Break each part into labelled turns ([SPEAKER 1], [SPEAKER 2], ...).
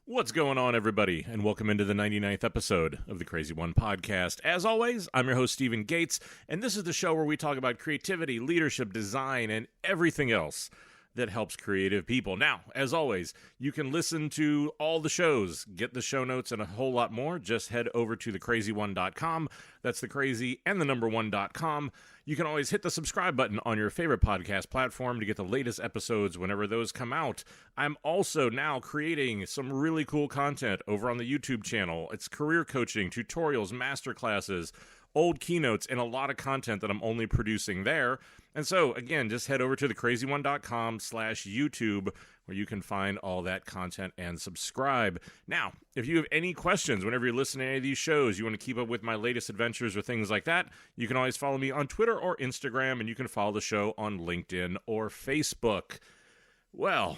[SPEAKER 1] What's going on, everybody, and welcome into the 99th episode of the Crazy One podcast. As always, I'm your host, Stephen Gates, and this is the show where we talk about creativity, leadership, design, and everything else that helps creative people. Now, as always, you can listen to all the shows, get the show notes, and a whole lot more. Just head over to thecrazy1.com. That's the crazy and the number 1.com. You can always hit the subscribe button on your favorite podcast platform to get the latest episodes whenever those come out. I'm also now creating some really cool content over on the YouTube channel. It's career coaching, tutorials, masterclasses, old keynotes, and a lot of content that I'm only producing there. And so, again, just head over to thecrazy1.com/YouTube where you can find all that content and subscribe. Now, if you have any questions whenever you're listening to any of these shows, you want to keep up with my latest adventures or things like that, you can always follow me on Twitter or Instagram, and you can follow the show on LinkedIn or Facebook. Well,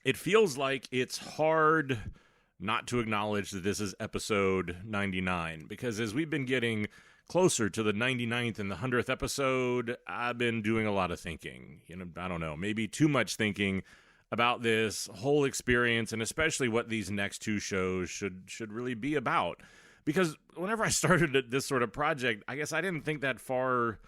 [SPEAKER 1] it feels like it's hard not to acknowledge that this is episode 99, because as we've been getting closer to the 99th and the 100th episode, I've been doing a lot of thinking. I don't know, maybe too much thinking about this whole experience, and especially what these next two shows should really be about. Because whenever I started this sort of project, I guess I didn't think that far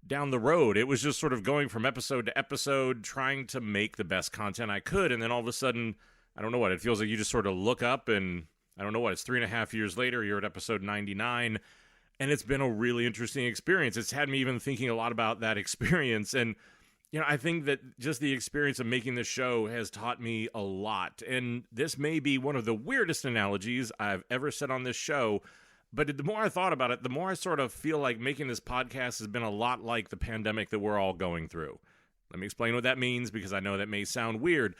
[SPEAKER 1] down the road. It was just sort of going from episode to episode, trying to make the best content I could, and then all of a sudden, I don't know what, it feels like you just sort of look up and, I don't know what, it's 3.5 years later, you're at episode 99, and it's been a really interesting experience. It's had me even thinking a lot about that experience, and I think that just the experience of making this show has taught me a lot, and this may be one of the weirdest analogies I've ever said on this show, but the more I thought about it, the more I sort of feel like making this podcast has been a lot like the pandemic that we're all going through. Let me explain what that means, because I know that may sound weird,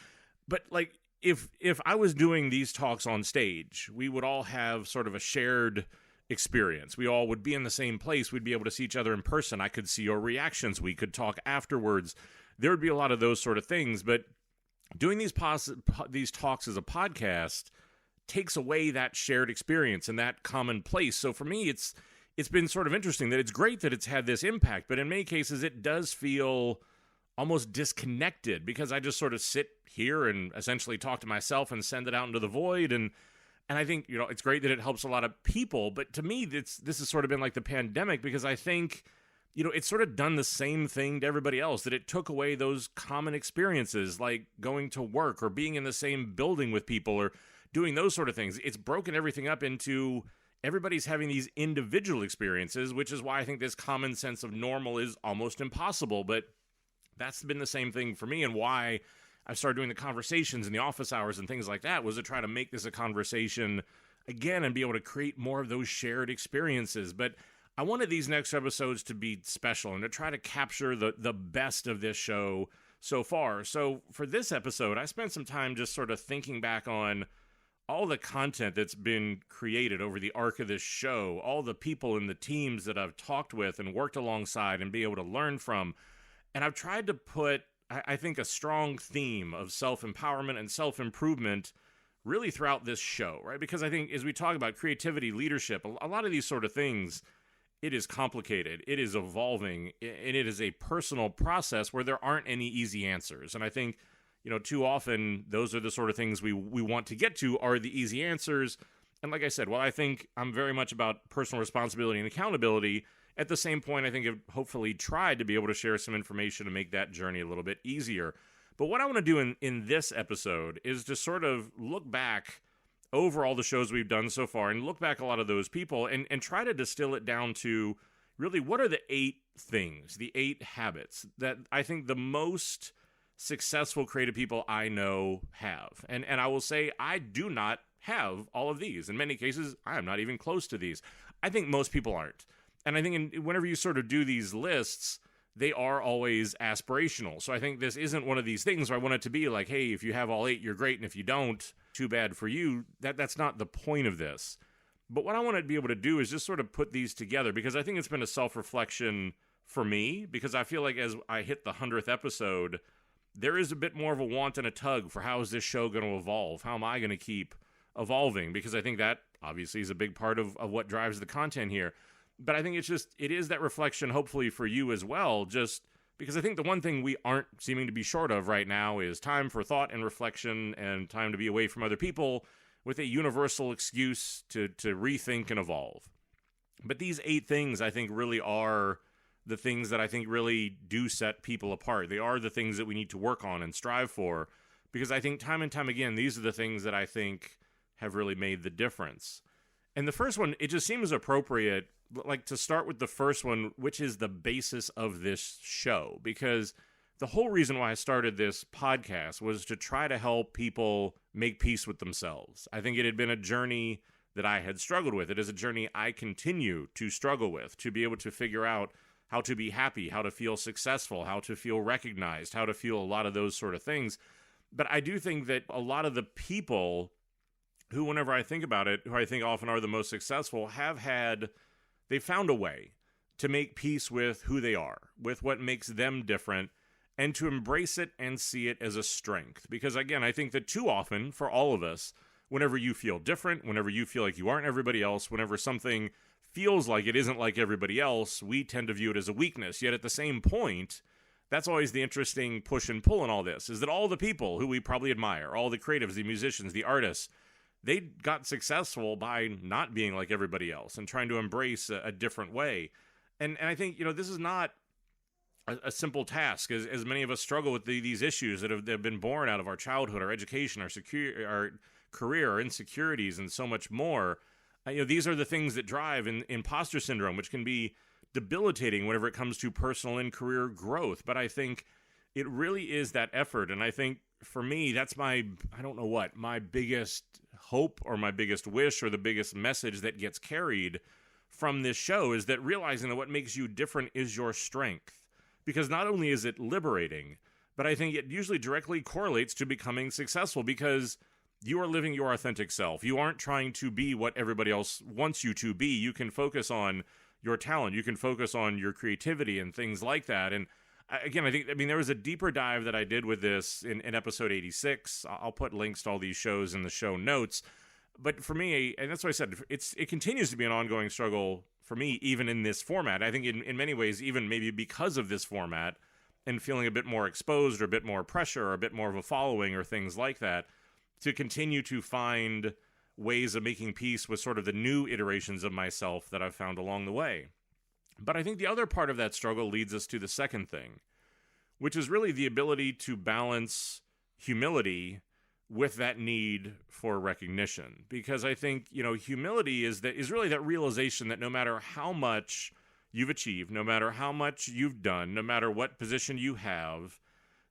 [SPEAKER 1] but like, if I was doing these talks on stage, we would all have sort of a shared experience. We all would be in the same place. We'd be able to see each other in person. I could see your reactions. We could talk afterwards. There would be a lot of those sort of things. But doing these talks as a podcast takes away that shared experience and that common place. So for me, it's been sort of interesting that it's great that it's had this impact, but in many cases, it does feel almost disconnected, because I just sort of sit here and essentially talk to myself and send it out into the void. And I think, it's great that it helps a lot of people, but to me, this has sort of been like the pandemic, because I think, it's sort of done the same thing to everybody else, that it took away those common experiences, like going to work or being in the same building with people or doing those sort of things. It's broken everything up into everybody's having these individual experiences, which is why I think this common sense of normal is almost impossible. But that's been the same thing for me, and why I started doing the conversations in the office hours and things like that, was to try to make this a conversation again and be able to create more of those shared experiences. But I wanted these next episodes to be special and to try to capture the best of this show so far. So for this episode, I spent some time just sort of thinking back on all the content that's been created over the arc of this show, all the people and the teams that I've talked with and worked alongside and be able to learn from. And I've tried to put, I think, a strong theme of self-empowerment and self-improvement really throughout this show, right? Because I think as we talk about creativity, leadership, a lot of these sort of things, it is complicated, it is evolving, and it is a personal process where there aren't any easy answers. And I think, too often, those are the sort of things we want to get to, are the easy answers. And like I said, while I think I'm very much about personal responsibility and accountability, at the same point, I think I've hopefully tried to be able to share some information to make that journey a little bit easier. But what I want to do in this episode is to sort of look back over all the shows we've done so far and look back a lot of those people and try to distill it down to really what are the 8 things, the 8 habits that I think the most successful creative people I know have. And I will say I do not have all of these. In many cases, I am not even close to these. I think most people aren't. And I think whenever you sort of do these lists, they are always aspirational. So I think this isn't one of these things where I want it to be like, hey, if you have all 8, you're great. And if you don't, too bad for you. That's not the point of this. But what I want to be able to do is just sort of put these together, because I think it's been a self-reflection for me, because I feel like as I hit the 100th episode, there is a bit more of a want and a tug for how is this show going to evolve? How am I going to keep evolving? Because I think that obviously is a big part of what drives the content here. But I think it is that reflection, hopefully for you as well, just Because I think the one thing we aren't seeming to be short of right now is time for thought and reflection and time to be away from other people with a universal excuse to rethink and evolve. But these 8 things, I think, really are the things that I think really do set people apart. They are the things that we need to work on and strive for, because I think time and time again, these are the things that I think have really made the difference. And the first one, it just seems appropriate, like, to start with the first one, which is the basis of this show, because the whole reason why I started this podcast was to try to help people make peace with themselves. I think it had been a journey that I had struggled with. It is a journey I continue to struggle with, to be able to figure out how to be happy, how to feel successful, how to feel recognized, how to feel a lot of those sort of things. But I do think that a lot of the people who, whenever I think about it, who I think often are the most successful, they found a way to make peace with who they are, with what makes them different, and to embrace it and see it as a strength. Because again, I think that too often, for all of us, whenever you feel different, whenever you feel like you aren't everybody else, whenever something feels like it isn't like everybody else, we tend to view it as a weakness. Yet at the same point, that's always the interesting push and pull in all this, is that all the people who we probably admire, all the creatives, the musicians, the artists, they got successful by not being like everybody else and trying to embrace a different way. And I think, this is not a simple task, as many of us struggle with these issues that have been born out of our childhood, our education, our career, our insecurities, and so much more. These are the things that drive imposter syndrome, which can be debilitating whenever it comes to personal and career growth. But I think it really is that effort. And I think for me, that's my biggest hope or my biggest wish or the biggest message that gets carried from this show, is that realizing that what makes you different is your strength. Because not only is it liberating, but I think it usually directly correlates to becoming successful, because you are living your authentic self. You aren't trying to be what everybody else wants you to be. You can focus on your talent. You can focus on your creativity and things like that. And again, I think there was a deeper dive that I did with this in episode 86. I'll put links to all these shows in the show notes. But for me, and that's what I said, it continues to be an ongoing struggle for me, even in this format. I think in many ways, even maybe because of this format and feeling a bit more exposed or a bit more pressure or a bit more of a following or things like that, to continue to find ways of making peace with sort of the new iterations of myself that I've found along the way. But I think the other part of that struggle leads us to the second thing, which is really the ability to balance humility with that need for recognition. Because I think, humility is really that realization that no matter how much you've achieved, no matter how much you've done, no matter what position you have,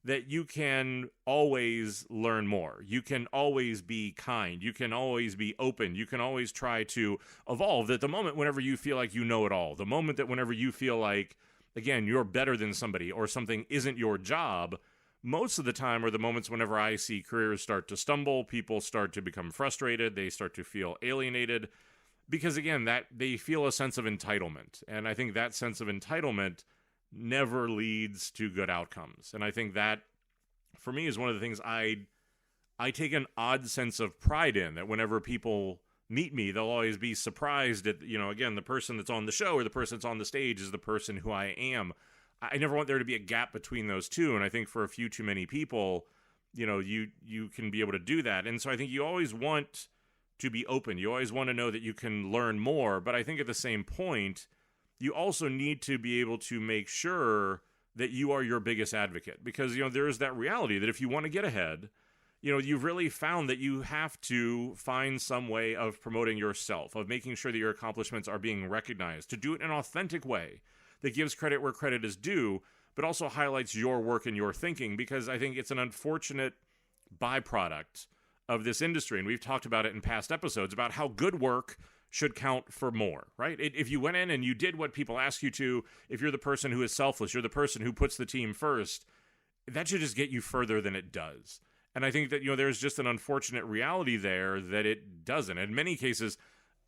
[SPEAKER 1] that you can always learn more. You can always be kind. You can always be open. You can always try to evolve. That the moment whenever you feel like you know it all, the moment that whenever you feel like, again, you're better than somebody or something isn't your job, most of the time are the moments whenever I see careers start to stumble, people start to become frustrated, they start to feel alienated, because again, that they feel a sense of entitlement. And I think that sense of entitlement never leads to good outcomes. And I think that, for me, is one of the things I take an odd sense of pride in, that whenever people meet me, they'll always be surprised at, again, the person that's on the show or the person that's on the stage is the person who I am. I never want there to be a gap between those two. And I think for a few too many people, you can be able to do that. And so I think you always want to be open. You always want to know that you can learn more. But I think at the same point, you also need to be able to make sure that you are your biggest advocate, because, there is that reality that if you want to get ahead, you've really found that you have to find some way of promoting yourself, of making sure that your accomplishments are being recognized, to do it in an authentic way that gives credit where credit is due, but also highlights your work and your thinking, because I think it's an unfortunate byproduct of this industry. And we've talked about it in past episodes about how good work should count for more, right? If you went in and you did what people ask you to, if you're the person who is selfless, you're the person who puts the team first, that should just get you further than it does. And I think that, there's just an unfortunate reality there that it doesn't. In many cases,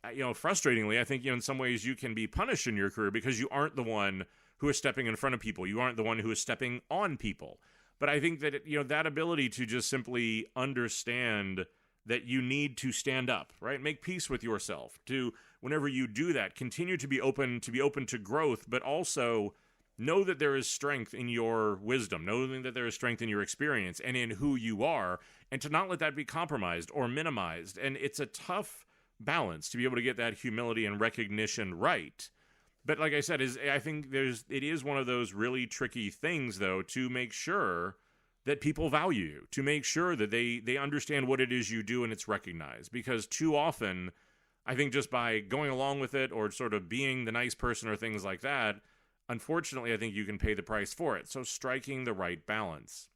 [SPEAKER 1] frustratingly, I think, in some ways you can be punished in your career because you aren't the one who is stepping in front of people. You aren't the one who is stepping on people. But I think that, that ability to just simply understand that you need to stand up, right? Make peace with yourself. To, whenever you do that, continue to be open to growth, but also know that there is strength in your wisdom, knowing that there is strength in your experience and in who you are, and to not let that be compromised or minimized. And it's a tough balance to be able to get that humility and recognition right. But like I said, I think it is one of those really tricky things, though, to make sure that people value you, to make sure that they understand what it is you do and it's recognized. Because too often, I think just by going along with it or sort of being the nice person or things like that, unfortunately, I think you can pay the price for it. So striking the right balance.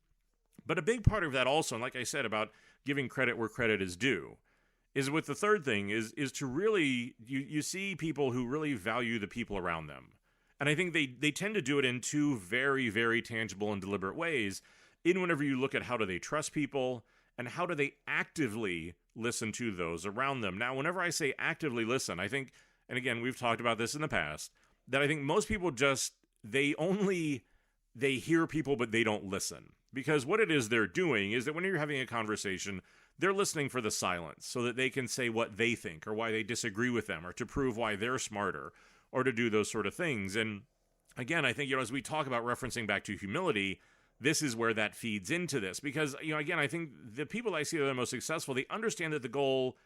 [SPEAKER 1] But a big part of that also, and like I said about giving credit where credit is due, is with the third thing is to really, you see people who really value the people around them. And I think they tend to do it in two very, very tangible and deliberate ways. Whenever you look at how do they trust people and how do they actively listen to those around them. Now, whenever I say actively listen, I think, and again, we've talked about this in the past, that I think most people just, they hear people, but they don't listen. Because what it is they're doing is that when you're having a conversation, they're listening for the silence so that they can say what they think or why they disagree with them or to prove why they're smarter or to do those sort of things. And again, I think, as we talk about referencing back to humility, this is where that feeds into this. Because, again, I think the people I see that are the most successful, they understand that the goal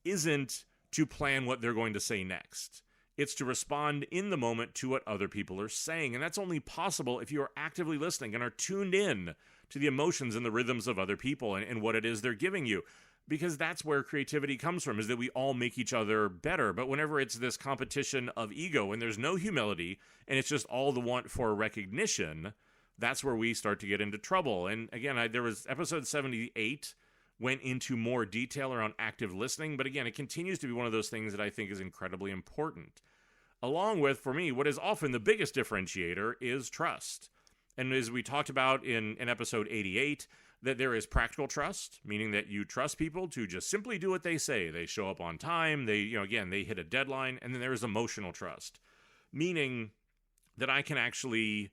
[SPEAKER 1] isn't to plan what they're going to say next. It's to respond in the moment to what other people are saying. And that's only possible if you are actively listening and are tuned in to the emotions and the rhythms of other people and what it is they're giving you. Because that's where creativity comes from, is that we all make each other better. But whenever it's this competition of ego and there's no humility and it's just all the want for recognition, that's where we start to get into trouble. And again, there was episode 78 went into more detail around active listening. But again, it continues to be one of those things that I think is incredibly important. Along with, for me, what is often the biggest differentiator is trust. And as we talked about in episode 88, that there is practical trust, meaning that you trust people to just simply do what they say. They show up on time, they hit a deadline, and then there is emotional trust, meaning that I can actually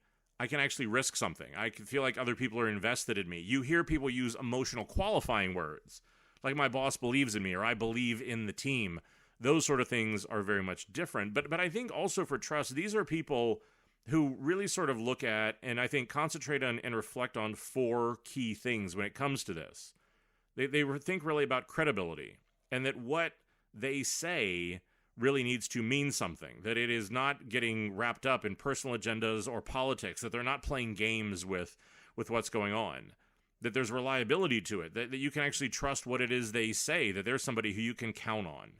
[SPEAKER 1] risk something. I can feel like other people are invested in me. You hear people use emotional qualifying words, like my boss believes in me or I believe in the team. Those sort of things are very much different. But I think also for trust, these are people who really sort of look at and I think concentrate on and reflect on four key things when it comes to this. They think really about credibility and that what they say really needs to mean something, that it is not getting wrapped up in personal agendas or politics, that they're not playing games with what's going on, that there's reliability to it, that you can actually trust what it is they say, that there's somebody who you can count on.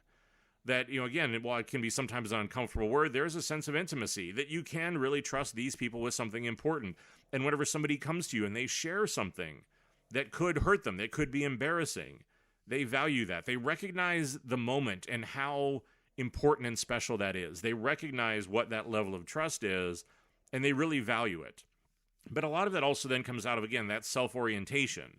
[SPEAKER 1] That, again, while it can be sometimes an uncomfortable word, there's a sense of intimacy, that you can really trust these people with something important. And whenever somebody comes to you and they share something that could hurt them, that could be embarrassing, they value that. They recognize the moment and how important and special that is. They recognize what that level of trust is, and they really value it. But a lot of that also then comes out of, again, that self-orientation,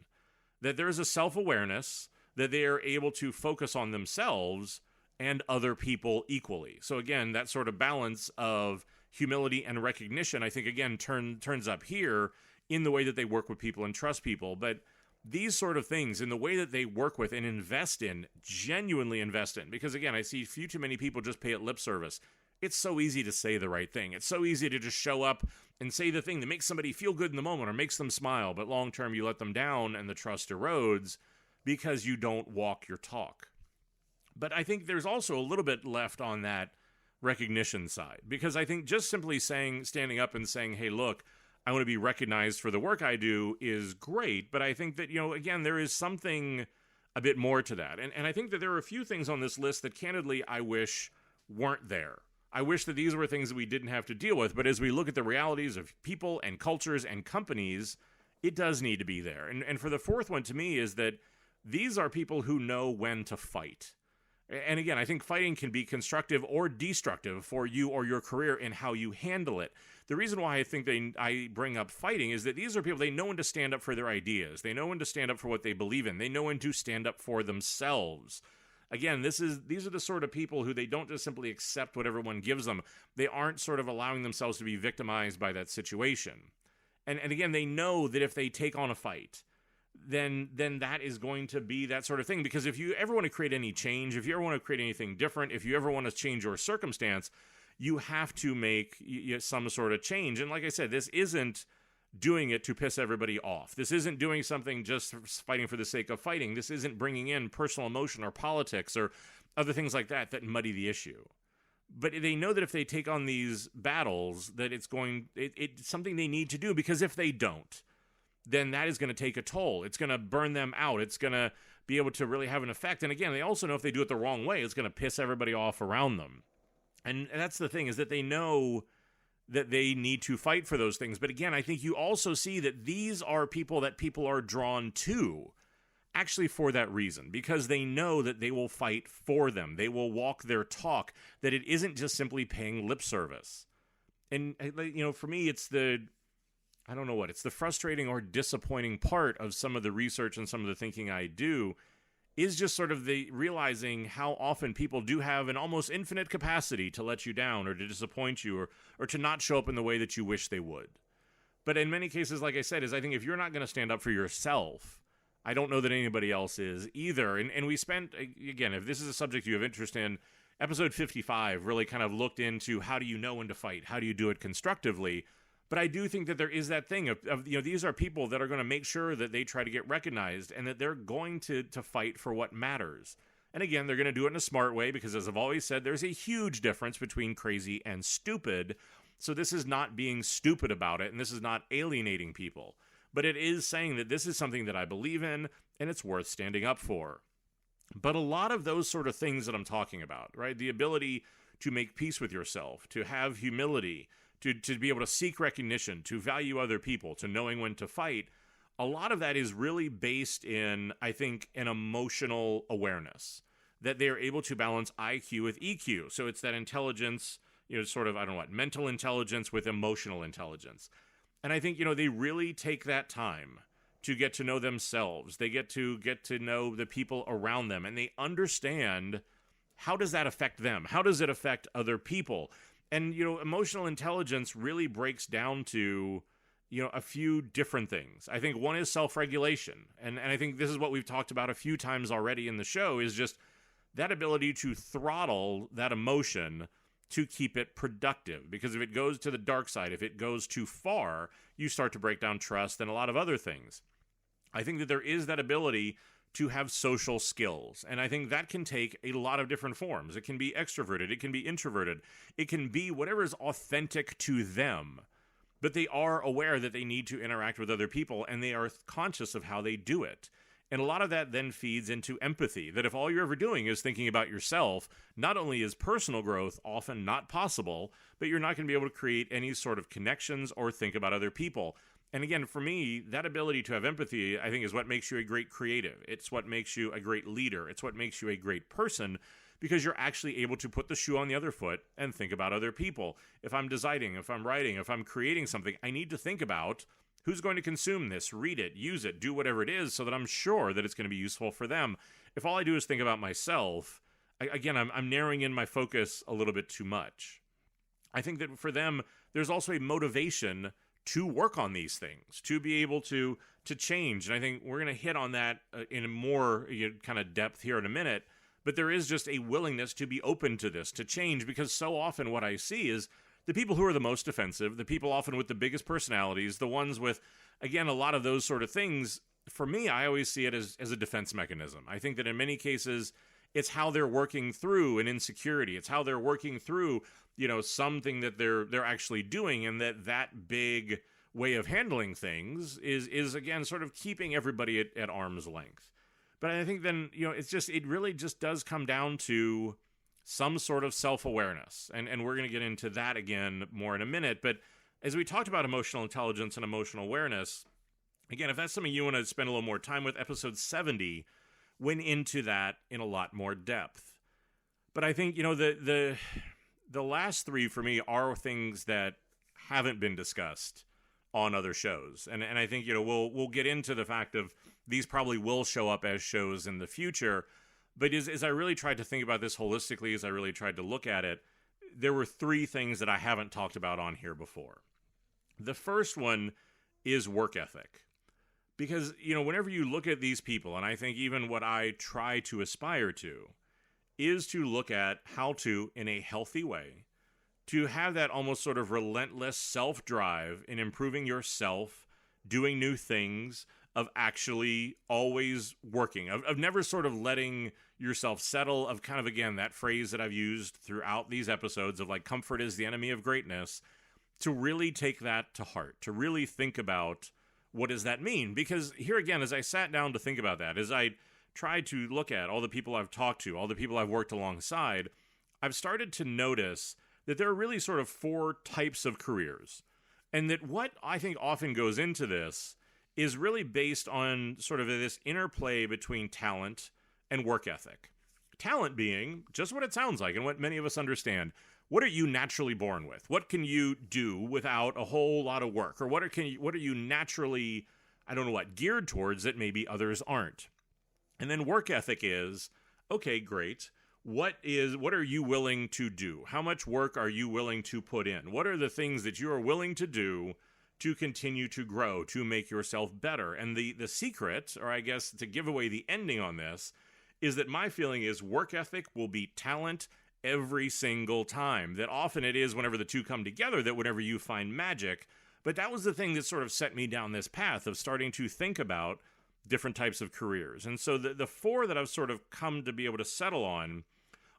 [SPEAKER 1] that there's a self-awareness, that they are able to focus on themselves and other people equally. So again, that sort of balance of humility and recognition, I think, again, turns up here in the way that they work with people and trust people. But these sort of things, in the way that they work with and invest in, genuinely invest in, because again, I see few too many people just pay it lip service. It's so easy to say the right thing. It's so easy to just show up and say the thing that makes somebody feel good in the moment or makes them smile, but long term you let them down and the trust erodes because you don't walk your talk. But I think there's also a little bit left on that recognition side, because I think just simply standing up and saying, hey, look, I want to be recognized for the work I do is great. But I think that, again, there is something a bit more to that. And I think that there are a few things on this list that candidly I wish weren't there. I wish that these were things that we didn't have to deal with. But as we look at the realities of people and cultures and companies, it does need to be there. And for the fourth one to me is that these are people who know when to fight. And again, I think fighting can be constructive or destructive for you or your career in how you handle it. The reason why I think I bring up fighting is that these are people, they know when to stand up for their ideas. They know when to stand up for what they believe in. They know when to stand up for themselves. Again, these are the sort of people who they don't just simply accept what everyone gives them. They aren't sort of allowing themselves to be victimized by that situation. And again, they know that if they take on a fight, then that is going to be that sort of thing. Because if you ever want to create any change, if you ever want to create anything different, if you ever want to change your circumstance, you have to make some sort of change. And like I said, this isn't doing it to piss everybody off. This isn't doing something just fighting for the sake of fighting. This isn't bringing in personal emotion or politics or other things like that muddy the issue. But they know that if they take on these battles, that it's something they need to do, because if they don't, then that is going to take a toll. It's going to burn them out. It's going to be able to really have an effect. And again, they also know if they do it the wrong way, it's going to piss everybody off around them. And that's the thing, is that they know that they need to fight for those things. But again, I think you also see that these are people that people are drawn to actually for that reason, because they know that they will fight for them. They will walk their talk, that it isn't just simply paying lip service. And, for me, it's the frustrating or disappointing part of some of the research and some of the thinking I do, is just sort of the realizing how often people do have an almost infinite capacity to let you down or to disappoint you or to not show up in the way that you wish they would. But in many cases, like I said, I think if you're not going to stand up for yourself, I don't know that anybody else is either. And we spent, again, if this is a subject you have interest in, episode 55 really kind of looked into how do you know when to fight? How do you do it constructively? But I do think that there is that thing of these are people that are going to make sure that they try to get recognized and that they're going to fight for what matters. And again, they're going to do it in a smart way, because as I've always said, there's a huge difference between crazy and stupid. So this is not being stupid about it, and this is not alienating people. But it is saying that this is something that I believe in, and it's worth standing up for. But a lot of those sort of things that I'm talking about, right? The ability to make peace with yourself, to have humility, to be able to seek recognition, to value other people, to knowing when to fight, a lot of that is really based in, I think, an emotional awareness, that they are able to balance IQ with EQ. So it's that intelligence, sort of, mental intelligence with emotional intelligence. And I think, they really take that time to get to know themselves. They get to know the people around them, and they understand, how does that affect them? How does it affect other people? And, emotional intelligence really breaks down to, a few different things. I think one is self-regulation. And I think this is what we've talked about a few times already in the show, is just that ability to throttle that emotion to keep it productive. Because if it goes to the dark side, if it goes too far, you start to break down trust and a lot of other things. I think that there is that ability to have social skills. And I think that can take a lot of different forms. It can be extroverted. It can be introverted. It can be whatever is authentic to them. But they are aware that they need to interact with other people, and they are conscious of how they do it. And a lot of that then feeds into empathy, that if all you're ever doing is thinking about yourself, not only is personal growth often not possible, but you're not going to be able to create any sort of connections or think about other people. And again, for me, that ability to have empathy, I think, is what makes you a great creative. It's what makes you a great leader. It's what makes you a great person, because you're actually able to put the shoe on the other foot and think about other people. If I'm designing, if I'm writing, if I'm creating something, I need to think about who's going to consume this, read it, use it, do whatever it is, so that I'm sure that it's going to be useful for them. If all I do is think about myself, I'm narrowing in my focus a little bit too much. I think that for them, there's also a motivation to work on these things, to be able to change. And I think we're going to hit on that in more kind of depth here in a minute. But there is just a willingness to be open to this, to change, because so often what I see is the people who are the most defensive, the people often with the biggest personalities, the ones with, again, a lot of those sort of things, for me, I always see it as a defense mechanism. I think that in many cases, it's how they're working through an insecurity. It's how they're working through, something that they're actually doing, and that big way of handling things is again, sort of keeping everybody at arm's length. But I think then, it really just does come down to some sort of self-awareness. And we're going to get into that again more in a minute. But as we talked about emotional intelligence and emotional awareness, again, if that's something you want to spend a little more time with, episode 70 went into that in a lot more depth. But I think, the last three for me are things that haven't been discussed on other shows. And I think, we'll get into the fact of these probably will show up as shows in the future. But as I really tried to think about this holistically, as I really tried to look at it, there were three things that I haven't talked about on here before. The first one is work ethic. Because, whenever you look at these people, and I think even what I try to aspire to, is to look at how to, in a healthy way, to have that almost sort of relentless self-drive in improving yourself, doing new things, of actually always working, of never sort of letting yourself settle, of kind of, again, that phrase that I've used throughout these episodes of like, comfort is the enemy of greatness, to really take that to heart, to really think about what does that mean? Because here again, as I sat down to think about that, as I tried to look at all the people I've talked to, all the people I've worked alongside, I've started to notice that there are really sort of 4 types of careers. And that what I think often goes into this is really based on sort of this interplay between talent and work ethic. Talent being just what it sounds like and what many of us understand. What are you naturally born with? What can you do without a whole lot of work? Or what are you naturally, geared towards that maybe others aren't? And then work ethic is, okay, great. What are you willing to do? How much work are you willing to put in? What are the things that you are willing to do to continue to grow, to make yourself better? And the secret, or I guess to give away the ending on this, is that my feeling is work ethic will beat talent every single time. That often it is whenever the two come together that whenever you find magic. But that was the thing that sort of set me down this path of starting to think about different types of careers. And so the 4 that I've sort of come to be able to settle on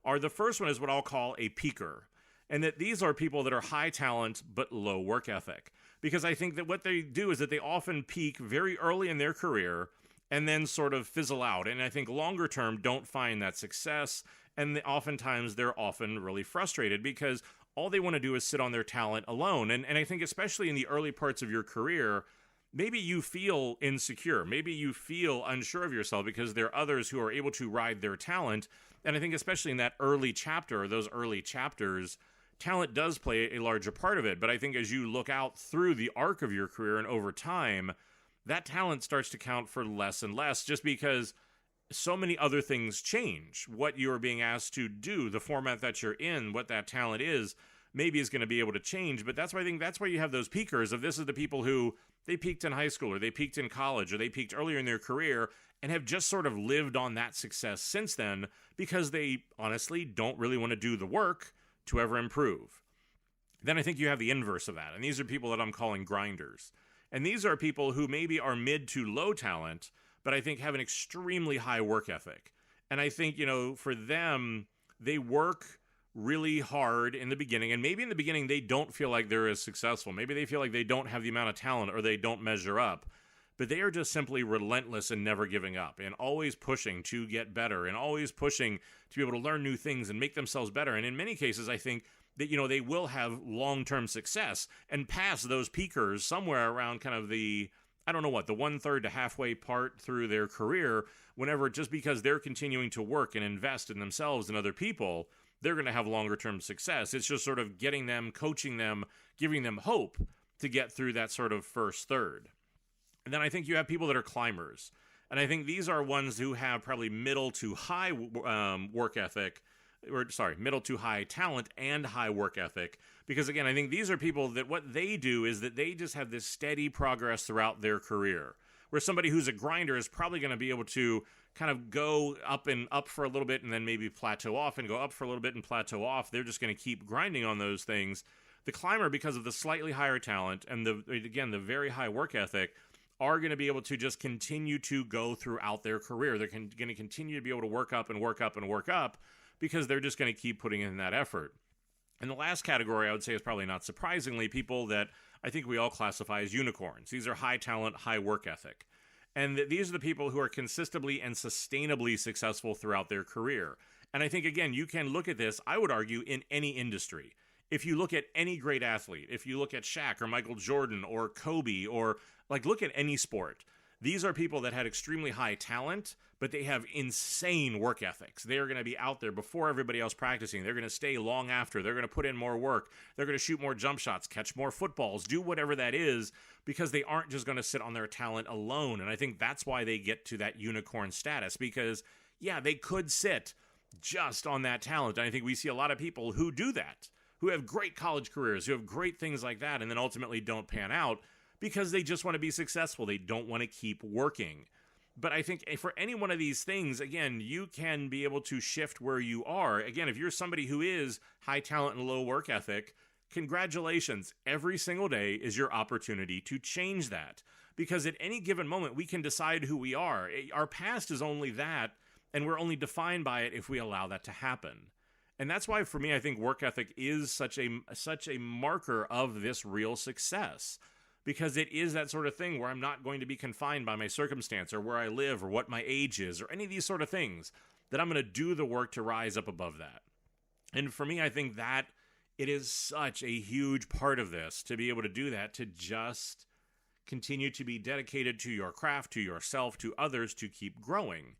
[SPEAKER 1] are, the first one is what I'll call a peaker. And that these are people that are high talent but low work ethic. Because I think that what they do is that they often peak very early in their career and then sort of fizzle out. And I think longer term don't find that success. And oftentimes they're often really frustrated because all they want to do is sit on their talent alone. And I think especially in the early parts of your career, maybe you feel insecure. Maybe you feel unsure of yourself because there are others who are able to ride their talent. And I think especially in that early chapter, or those early chapters, talent does play a larger part of it. But I think as you look out through the arc of your career and over time, that talent starts to count for less and less, just because so many other things change. What you're being asked to do, the format that you're in, what that talent is, maybe is going to be able to change. But that's why I think that's why you have those peakers of, this is the people who they peaked in high school, or they peaked in college, or they peaked earlier in their career and have just sort of lived on that success since then, because they honestly don't really want to do the work to ever improve. Then I think you have the inverse of that. And these are people that I'm calling grinders. And these are people who maybe are mid to low talent, but I think have an extremely high work ethic. And I think, for them, they work really hard in the beginning. And maybe in the beginning, they don't feel like they're as successful. Maybe they feel like they don't have the amount of talent, or they don't measure up. But they are just simply relentless and never giving up, and always pushing to get better, and always pushing to be able to learn new things and make themselves better. And in many cases, I think that, they will have long-term success and pass those peakers somewhere around kind of the 1/3 to halfway part through their career, whenever, just because they're continuing to work and invest in themselves and other people, they're going to have longer-term success. It's just sort of getting them, coaching them, giving them hope to get through that sort of first third. And then I think you have people that are climbers. And I think these are ones who have probably middle to high middle to high talent and high work ethic. Because again, I think these are people that what they do is that they just have this steady progress throughout their career. Where somebody who's a grinder is probably going to be able to kind of go up and up for a little bit and then maybe plateau off, and go up for a little bit and plateau off. They're just going to keep grinding on those things. The climber, because of the slightly higher talent and the very high work ethic, are going to be able to just continue to go throughout their career. They're going to continue to be able to work up and work up and work up, because they're just going to keep putting in that effort. And the last category I would say is probably not surprisingly people that I think we all classify as unicorns. These are high talent, high work ethic. And these are the people who are consistently and sustainably successful throughout their career. And I think, again, you can look at this, I would argue, in any industry. If you look at any great athlete, if you look at Shaq or Michael Jordan or Kobe, or look at any sport, these are people that had extremely high talent, but they have insane work ethics. They are going to be out there before everybody else practicing. They're going to stay long after. They're going to put in more work. They're going to shoot more jump shots, catch more footballs, do whatever that is, because they aren't just going to sit on their talent alone. And I think that's why they get to that unicorn status, because, yeah, they could sit just on that talent. And I think we see a lot of people who do that, who have great college careers, who have great things like that, and then ultimately don't pan out because they just want to be successful. They don't want to keep working. But I think for any one of these things, again, you can be able to shift where you are. Again, if you're somebody who is high talent and low work ethic, congratulations. Every single day is your opportunity to change that. Because at any given moment, we can decide who we are. Our past is only that, and we're only defined by it if we allow that to happen. And that's why, for me, I think work ethic is such a marker of this real success. Because it is that sort of thing where I'm not going to be confined by my circumstance or where I live or what my age is or any of these sort of things, that I'm going to do the work to rise up above that. And for me, I think that it is such a huge part of this to be able to do that, to just continue to be dedicated to your craft, to yourself, to others, to keep growing.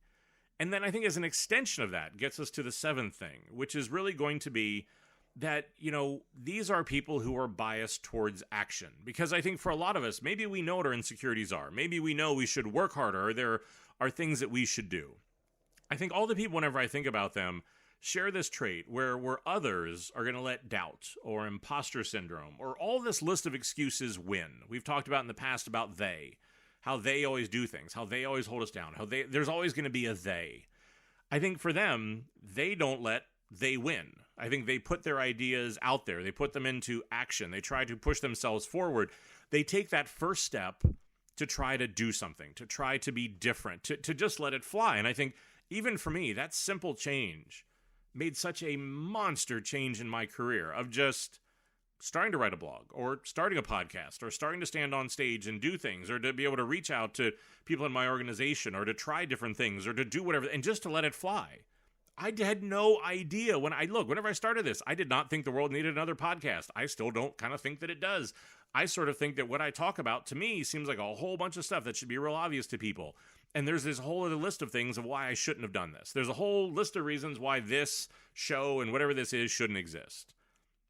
[SPEAKER 1] And then I think as an extension of that gets us to the seventh thing, which is really going to be that, these are people who are biased towards action. Because I think for a lot of us, maybe we know what our insecurities are. Maybe we know we should work harder, or there are things that we should do. I think all the people, whenever I think about them, share this trait where others are going to let doubt or imposter syndrome or all this list of excuses win. We've talked about in the past about how they always do things, how they always hold us down, there's always going to be a they. I think for them, they don't let they win. I think they put their ideas out there. They put them into action. They try to push themselves forward. They take that first step to try to do something, to try to be different, to just let it fly. And I think even for me, that simple change made such a monster change in my career of just starting to write a blog or starting a podcast or starting to stand on stage and do things, or to be able to reach out to people in my organization, or to try different things, or to do whatever, and just to let it fly. I had no idea whenever I started this, I did not think the world needed another podcast. I still don't kind of think that it does. I sort of think that what I talk about, to me, seems like a whole bunch of stuff that should be real obvious to people. And there's this whole other list of things of why I shouldn't have done this. There's a whole list of reasons why this show and whatever this is shouldn't exist.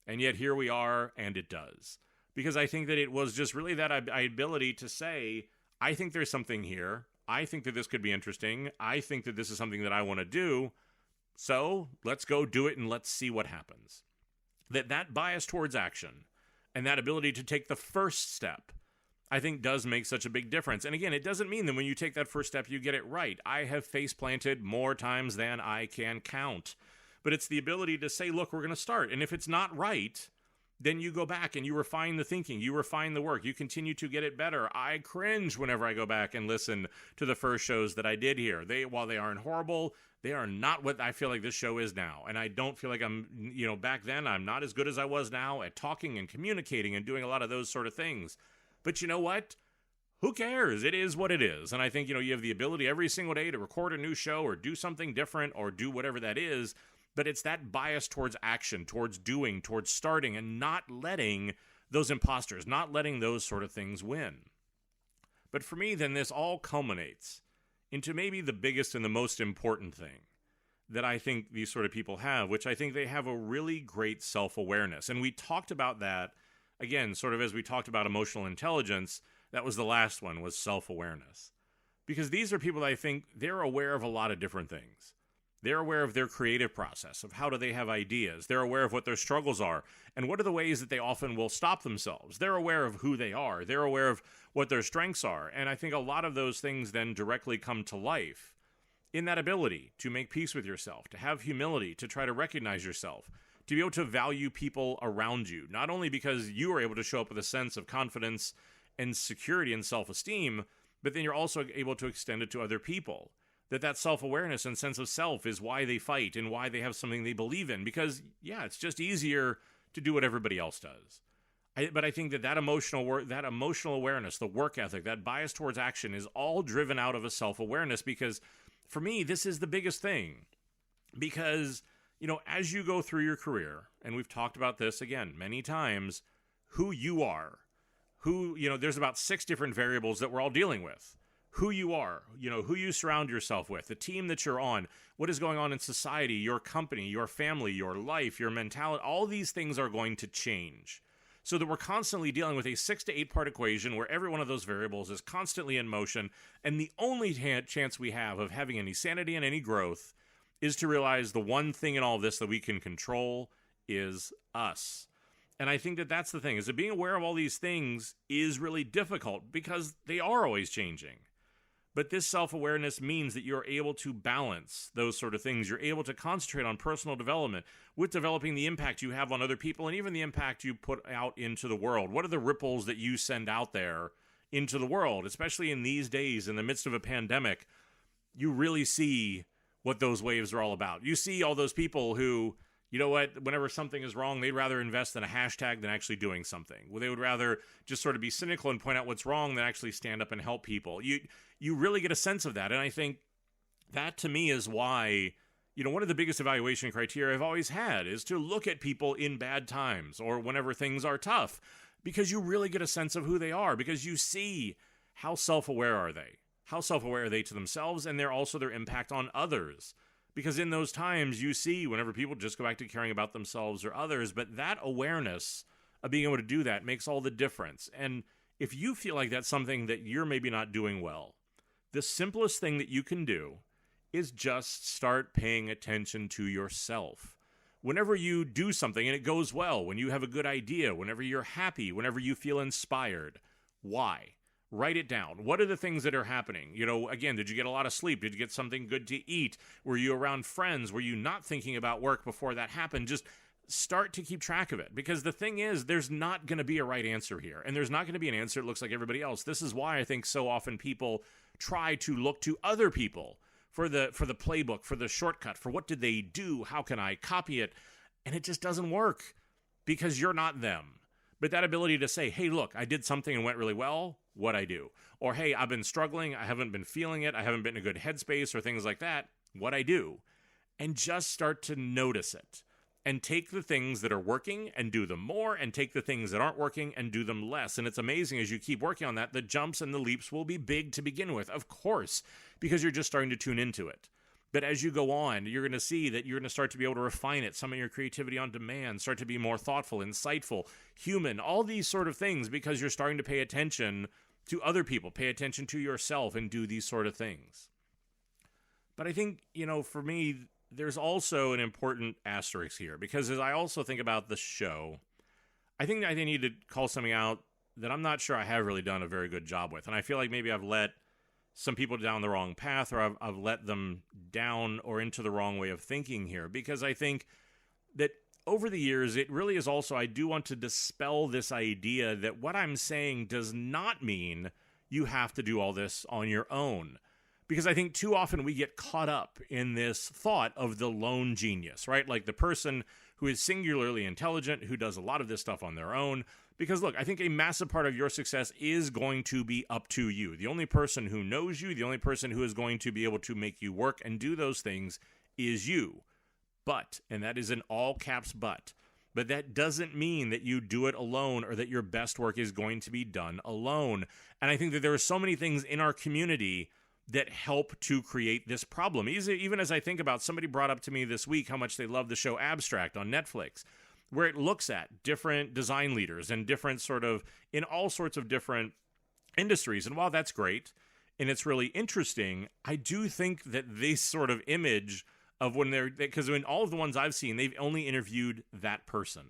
[SPEAKER 1] And yet here we are, and it does. Because I think that it was just really that ability to say, I think there's something here. I think that this could be interesting. I think that this is something that I want to do. So let's go do it and let's see what happens. That bias towards action and that ability to take the first step, I think, does make such a big difference. And again, it doesn't mean that when you take that first step, you get it right. I have face planted more times than I can count. But it's the ability to say, look, we're going to start. And if it's not right, then you go back and you refine the thinking, you refine the work, you continue to get it better. I cringe whenever I go back and listen to the first shows that I did here. While they aren't horrible, they are not what I feel like this show is now. And I don't feel like I'm, back then, I'm not as good as I was now at talking and communicating and doing a lot of those sort of things. But you know what? Who cares? It is what it is. And I think, you have the ability every single day to record a new show or do something different or do whatever that is. But it's that bias towards action, towards doing, towards starting, and not letting those imposters, not letting those sort of things win. But for me, then this all culminates into maybe the biggest and the most important thing that I think these sort of people have, which I think they have a really great self-awareness. And we talked about that, again, sort of as we talked about emotional intelligence. That was the last one, was self-awareness. Because these are people that I think they're aware of a lot of different things. They're aware of their creative process, of how do they have ideas. They're aware of what their struggles are, and what are the ways that they often will stop themselves. They're aware of who they are. They're aware of what their strengths are. And I think a lot of those things then directly come to life in that ability to make peace with yourself, to have humility, to try to recognize yourself, to be able to value people around you, not only because you are able to show up with a sense of confidence and security and self-esteem, but then you're also able to extend it to other people. That self-awareness and sense of self is why they fight and why they have something they believe in. Because, it's just easier to do what everybody else does. But I think that emotional awareness, the work ethic, that bias towards action is all driven out of a self-awareness. Because for me, this is the biggest thing. Because, as you go through your career, and we've talked about this again many times, who you are, there's about 6 different variables that we're all dealing with. Who you are, who you surround yourself with, the team that you're on, what is going on in society, your company, your family, your life, your mentality, all these things are going to change. So that we're constantly dealing with a 6 to 8 part equation where every one of those variables is constantly in motion, and the only chance we have of having any sanity and any growth is to realize the one thing in all of this that we can control is us. And I think that that's the thing, is that being aware of all these things is really difficult because they are always changing. But this self-awareness means that you're able to balance those sort of things. You're able to concentrate on personal development with developing the impact you have on other people and even the impact you put out into the world. What are the ripples that you send out there into the world, especially in these days, in the midst of a pandemic? You really see what those waves are all about. You see all those people who, you know what, whenever something is wrong, they'd rather invest in a hashtag than actually doing something. Well, they would rather just sort of be cynical and point out what's wrong than actually stand up and help people. You really get a sense of that. And I think that to me is why, one of the biggest evaluation criteria I've always had is to look at people in bad times or whenever things are tough, because you really get a sense of who they are, because you see how self-aware are they? How self-aware are they to themselves, and they're also their impact on others? Because in those times, you see whenever people just go back to caring about themselves or others, but that awareness of being able to do that makes all the difference. And if you feel like that's something that you're maybe not doing well, the simplest thing that you can do is just start paying attention to yourself. Whenever you do something and it goes well, when you have a good idea, whenever you're happy, whenever you feel inspired, why? Write it down. What are the things that are happening? Again, did you get a lot of sleep? Did you get something good to eat? Were you around friends? Were you not thinking about work before that happened? Just start to keep track of it. Because the thing is, there's not going to be a right answer here. And there's not going to be an answer that looks like everybody else. This is why I think so often people try to look to other people for the playbook, for the shortcut, for what did they do? How can I copy it? And it just doesn't work because you're not them. But that ability to say, hey, look, I did something and went really well, what I do. Or, hey, I've been struggling, I haven't been feeling it, I haven't been in a good headspace or things like that, what I do. And just start to notice it. And take the things that are working and do them more, and take the things that aren't working and do them less. And it's amazing as you keep working on that, the jumps and the leaps will be big to begin with, of course, because you're just starting to tune into it. But as you go on, you're going to see that you're going to start to be able to refine it, some of your creativity on demand, start to be more thoughtful, insightful, human, all these sort of things, because you're starting to pay attention to other people, pay attention to yourself, and do these sort of things. But I think, for me, there's also an important asterisk here, because as I also think about the show, I think I need to call something out that I'm not sure I have really done a very good job with. And I feel like maybe I've let some people down the wrong path, or I've let them down or into the wrong way of thinking here, because I think that over the years, it really is also, I do want to dispel this idea that what I'm saying does not mean you have to do all this on your own. Because I think too often we get caught up in this thought of the lone genius, right? Like the person who is singularly intelligent, who does a lot of this stuff on their own. Because look, I think a massive part of your success is going to be up to you. The only person who knows you, the only person who is going to be able to make you work and do those things is you. But, and that is in all caps but that doesn't mean that you do it alone or that your best work is going to be done alone. And I think that there are so many things in our community that help to create this problem. Even as I think about, somebody brought up to me this week how much they love the show Abstract on Netflix, where it looks at different design leaders and different sort of, in all sorts of different industries. And while that's great and it's really interesting, I do think that this sort of image of when because in all of the ones I've seen, they've only interviewed that person.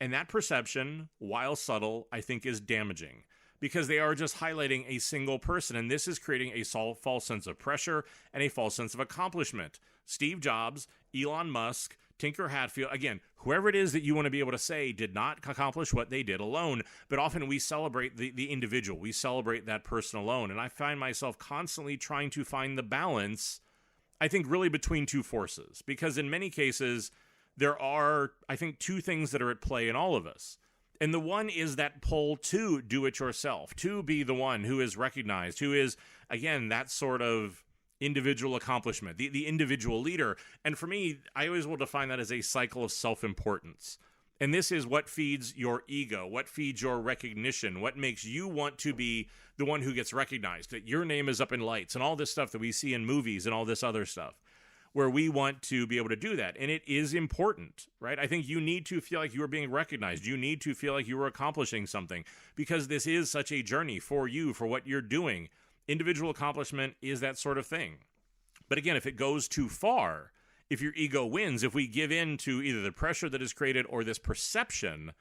[SPEAKER 1] And that perception, while subtle, I think is damaging, because they are just highlighting a single person, and this is creating a false sense of pressure and a false sense of accomplishment. Steve Jobs, Elon Musk, Tinker Hatfield, again, whoever it is that you want to be able to say did not accomplish what they did alone, but often we celebrate the individual. We celebrate that person alone, and I find myself constantly trying to find the balance, I think, really between two forces, because in many cases, there are, I think, two things that are at play in all of us. And the one is that pull to do it yourself, to be the one who is recognized, who is, again, that sort of individual accomplishment, the individual leader. And for me, I always will define that as a cycle of self-importance. And this is what feeds your ego, what feeds your recognition, what makes you want to be the one who gets recognized, that your name is up in lights and all this stuff that we see in movies and all this other stuff, where we want to be able to do that. And it is important, right? I think you need to feel like you are being recognized. You need to feel like you are accomplishing something, because this is such a journey for you, for what you're doing. Individual accomplishment is that sort of thing. But again, if it goes too far, if your ego wins, if we give in to either the pressure that is created or this perception,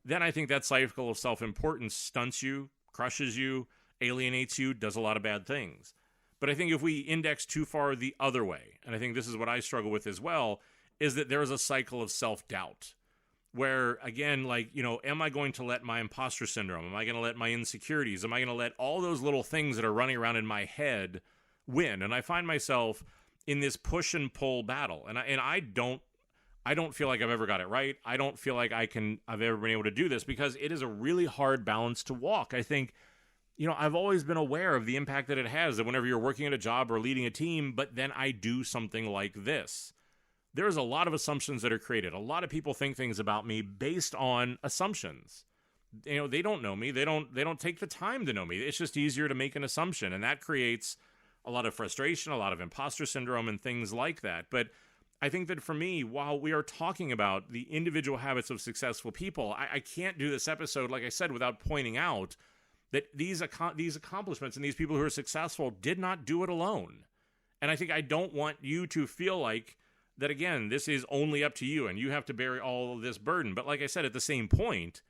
[SPEAKER 1] then I think that cycle of self-importance stunts you, crushes you, alienates you, does a lot of bad things. But I think if we index too far the other way, and I think this is what I struggle with as well, is that there is a cycle of self-doubt where, again, like, am I going to let my imposter syndrome, am I going to let my insecurities, am I going to let all those little things that are running around in my head win? And I find myself in this push and pull battle. And I don't feel like I've ever got it right. I don't feel like I've ever been able to do this, because it is a really hard balance to walk. I think, I've always been aware of the impact that it has, that whenever you're working at a job or leading a team, but then I do something like this, there's a lot of assumptions that are created. A lot of people think things about me based on assumptions. They don't know me. They don't take the time to know me. It's just easier to make an assumption, and that creates a lot of frustration, a lot of imposter syndrome, and things like that. But I think that for me, while we are talking about the individual habits of successful people, I can't do this episode, like I said, without pointing out that these accomplishments and these people who are successful did not do it alone. And I think I don't want you to feel like that, again, this is only up to you and you have to bear all of this burden. But like I said, at the same point,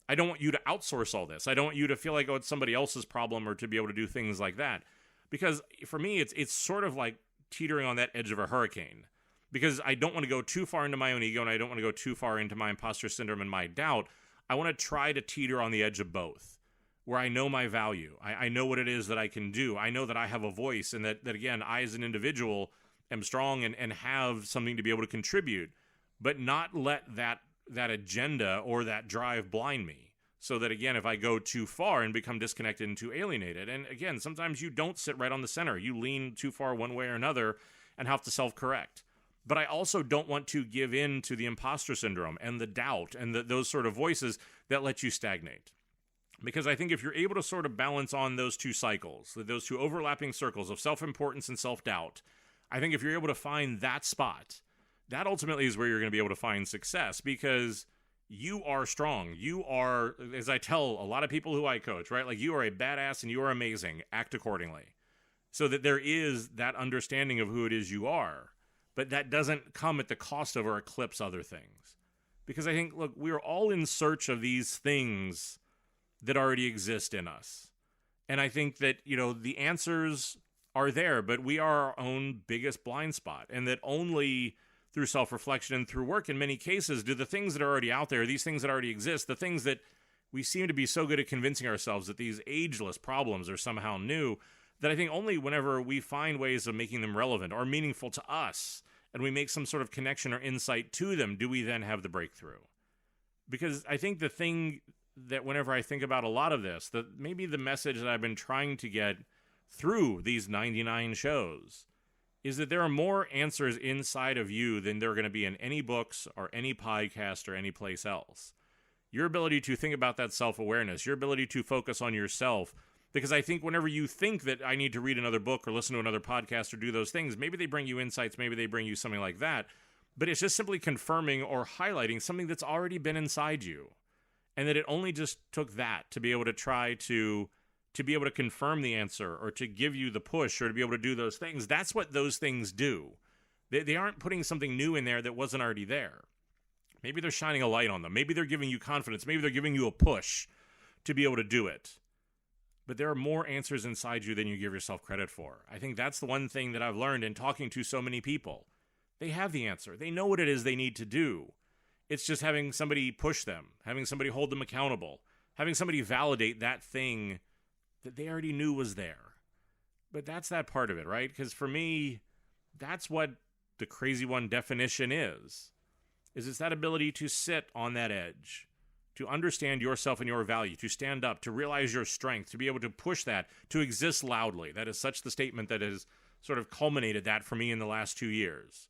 [SPEAKER 1] I don't want you to outsource all this. I don't want you to feel like, it's somebody else's problem, or to be able to do things like that. Because for me, it's sort of like teetering on that edge of a hurricane. Because I don't want to go too far into my own ego, and I don't want to go too far into my imposter syndrome and my doubt. I want to try to teeter on the edge of both, where I know my value. I know what it is that I can do. I know that I have a voice, and that again, I as an individual am strong and have something to be able to contribute, but not let that agenda or that drive blind me. So that, again, if I go too far and become disconnected and too alienated, and again, sometimes you don't sit right on the center. You lean too far one way or another and have to self-correct. But I also don't want to give in to the imposter syndrome and the doubt and those sort of voices that let you stagnate. Because I think if you're able to sort of balance on those two cycles, those two overlapping circles of self-importance and self-doubt, I think if you're able to find that spot, that ultimately is where you're going to be able to find success, because you are strong. You are, as I tell a lot of people who I coach, right? Like, you are a badass and you are amazing. Act accordingly. So that there is that understanding of who it is you are. But that doesn't come at the cost of or eclipse other things. Because I think, look, we're all in search of these things that already exist in us. And I think that, the answers are there, but we are our own biggest blind spot. And that only through self-reflection and through work, in many cases, do the things that are already out there, these things that already exist, the things that we seem to be so good at convincing ourselves that these ageless problems are somehow new, that I think only whenever we find ways of making them relevant or meaningful to us, and we make some sort of connection or insight to them, do we then have the breakthrough. Because I think the thing that whenever I think about a lot of this, that maybe the message that I've been trying to get through these 99 shows is that there are more answers inside of you than there are going to be in any books or any podcast or any place else. Your ability to think about that self-awareness, your ability to focus on yourself, because I think whenever you think that I need to read another book or listen to another podcast or do those things, maybe they bring you insights, maybe they bring you something like that, but it's just simply confirming or highlighting something that's already been inside you. And that it only just took that to be able to try to be able to confirm the answer or to give you the push or to be able to do those things. That's what those things do. They aren't putting something new in there that wasn't already there. Maybe they're shining a light on them. Maybe they're giving you confidence. Maybe they're giving you a push to be able to do it. But there are more answers inside you than you give yourself credit for. I think that's the one thing that I've learned in talking to so many people. They have the answer. They know what it is they need to do. It's just having somebody push them, having somebody hold them accountable, having somebody validate that thing that they already knew was there. But that's that part of it, right? Because for me, that's what the crazy one definition is it's that ability to sit on that edge, to understand yourself and your value, to stand up, to realize your strength, to be able to push that, to exist loudly. That is such the statement that has sort of culminated that for me in the last 2 years.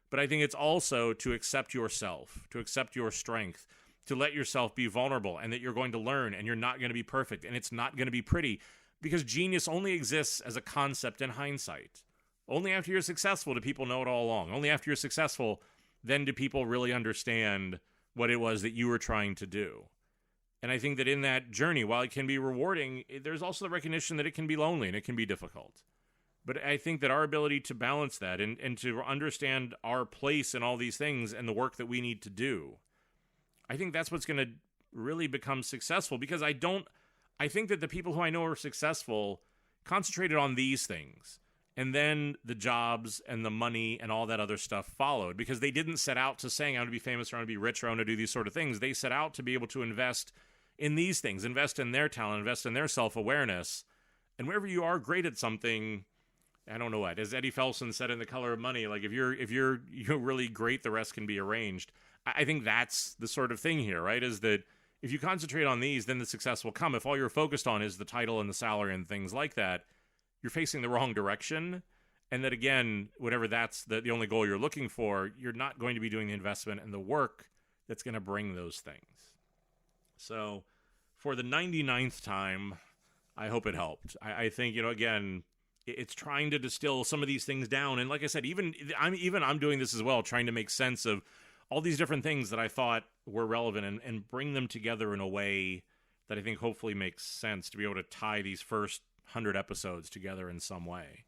[SPEAKER 1] But I think it's also to accept yourself, to accept your strength, to let yourself be vulnerable, and that you're going to learn and you're not going to be perfect and it's not going to be pretty, because genius only exists as a concept in hindsight. Only after you're successful do people know it all along. Only after you're successful, then do people really understand what it was that you were trying to do. And I think that in that journey, while it can be rewarding, there's also the recognition that it can be lonely and it can be difficult. But I think that our ability to balance that and to understand our place in all these things and the work that we need to do, I think that's what's going to really become successful. Because I think that the people who I know are successful concentrated on these things. And then the jobs and the money and all that other stuff followed, because they didn't set out to saying, I want to be famous, or I want to be rich, or I want to do these sort of things. They set out to be able to invest in these things, invest in their talent, invest in their self-awareness. And wherever you are great at something, I don't know what, as Eddie Felson said in The Color of Money, like if you're really great, the rest can be arranged. I think that's the sort of thing here, right? Is that if you concentrate on these, then the success will come. If all you're focused on is the title and the salary and things like that, you're facing the wrong direction. And that, again, whatever that's the only goal you're looking for, you're not going to be doing the investment and the work that's going to bring those things. So for the 99th time, I hope it helped. I think, again, it's trying to distill some of these things down. And like I said, I'm doing this as well, trying to make sense of all these different things that I thought were relevant and bring them together in a way that I think hopefully makes sense to be able to tie these first 100 episodes together in some way.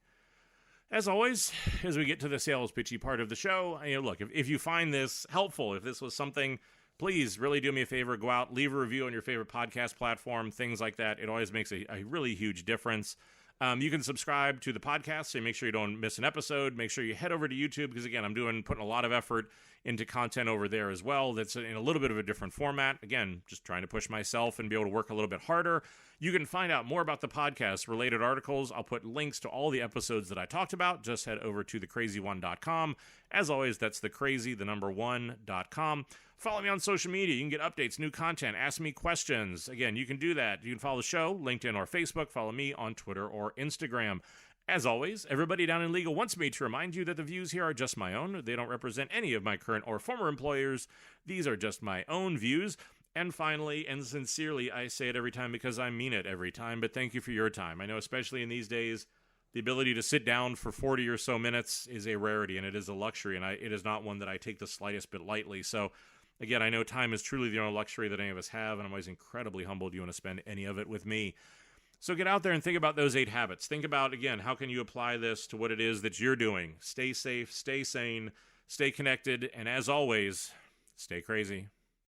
[SPEAKER 1] As always, as we get to the sales pitchy part of the show, look, if you find this helpful, if this was something, please really do me a favor, go out, leave a review on your favorite podcast platform, things like that. It always makes a really huge difference. You can subscribe to the podcast, so make sure you don't miss an episode. Make sure you head over to YouTube, because again, I'm putting a lot of effort into content over there as well. That's in a little bit of a different format. Again, just trying to push myself and be able to work a little bit harder. You can find out more about the podcast, related articles. I'll put links to all the episodes that I talked about. Just head over to thecrazy1.com. As always, that's thecrazy1.com. Follow me on social media. You can get updates, new content, ask me questions. Again, you can do that. You can follow the show, LinkedIn or Facebook. Follow me on Twitter or Instagram. As always, everybody down in legal wants me to remind you that the views here are just my own. They don't represent any of my current or former employers. These are just my own views. And finally, and sincerely, I say it every time because I mean it every time, but thank you for your time. I know, especially in these days, the ability to sit down for 40 or so minutes is a rarity, and it is a luxury, and it is not one that I take the slightest bit lightly. So, again, I know time is truly the only luxury that any of us have, and I'm always incredibly humbled you want to spend any of it with me. So get out there and think about those 8 habits. Think about, again, how can you apply this to what it is that you're doing? Stay safe, stay sane, stay connected, and as always, stay crazy.